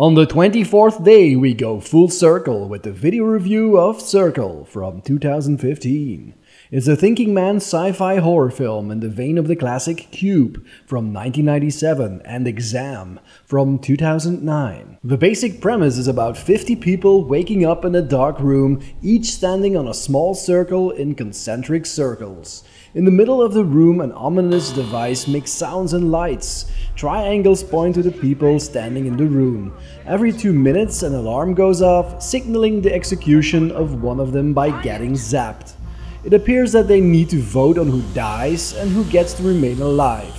On the 24th day, we go full circle with the video review of Circle from 2015. It's a thinking man's sci-fi horror film in the vein of the classic Cube from 1997 and Exam from 2009. The basic premise is about 50 people waking up in a dark room, each standing on a small circle in concentric circles. In the middle of the room, an ominous device makes sounds and lights. Triangles point to the people standing in the room. Every 2 minutes, an alarm goes off, signaling the execution of one of them by getting zapped. It appears that they need to vote on who dies and who gets to remain alive.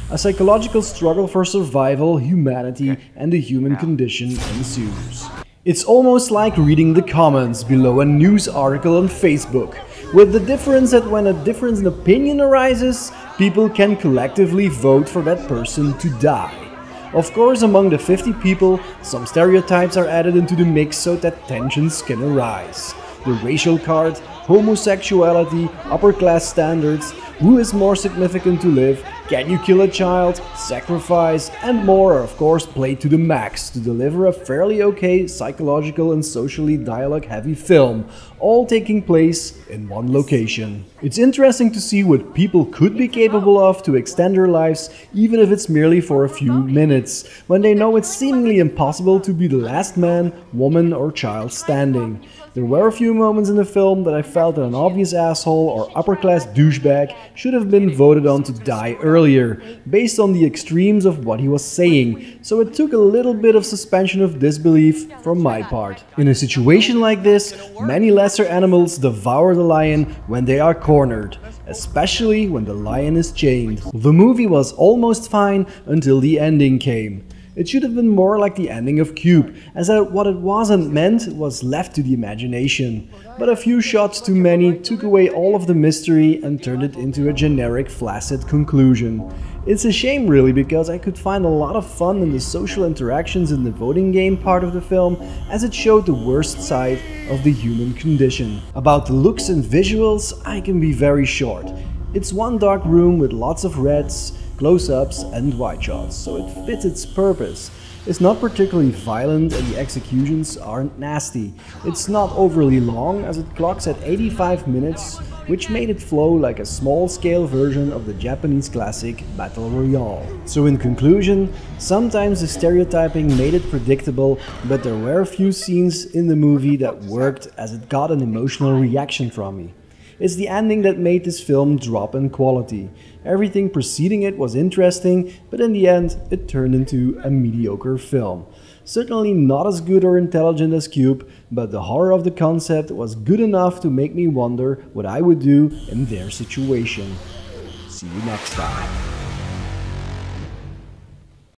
A psychological struggle for survival, humanity, and the human condition ensues. It's almost like reading the comments below a news article on Facebook, with the difference that when a difference in opinion arises, people can collectively vote for that person to die. Of course, among the 50 people, some stereotypes are added into the mix so that tensions can arise. The racial card, homosexuality, upper-class standards, who is more significant to live, can you kill a child, sacrifice, and more are of course played to the max to deliver a fairly okay psychological and socially dialogue-heavy film, all taking place in one location. It's interesting to see what people could be capable of to extend their lives, even if it's merely for a few minutes, when they know it's seemingly impossible to be the last man, woman, or child standing. There were a few moments in the film that I felt that an obvious asshole or upper-class douchebag should have been voted on to die earlier, based on the extremes of what he was saying, so it took a little bit of suspension of disbelief from my part. In a situation like this, many lesser animals devour the lion when they are cornered, especially when the lion is chained. The movie was almost fine until the ending came. It should have been more like the ending of Cube, as that what it wasn't meant was left to the imagination. But a few shots too many took away all of the mystery and turned it into a generic, flaccid conclusion. It's a shame really, because I could find a lot of fun in the social interactions in the voting game part of the film, as it showed the worst side of the human condition. About the looks and visuals, I can be very short. It's one dark room with lots of reds, close-ups and wide shots, so it fits its purpose. It's not particularly violent and the executions aren't nasty. It's not overly long, as it clocks at 85 minutes, which made it flow like a small-scale version of the Japanese classic Battle Royale. So in conclusion, sometimes the stereotyping made it predictable, but there were a few scenes in the movie that worked, as it got an emotional reaction from me. It's the ending that made this film drop in quality. Everything preceding it was interesting, but in the end it turned into a mediocre film. Certainly not as good or intelligent as Cube, but the horror of the concept was good enough to make me wonder what I would do in their situation. See you next time.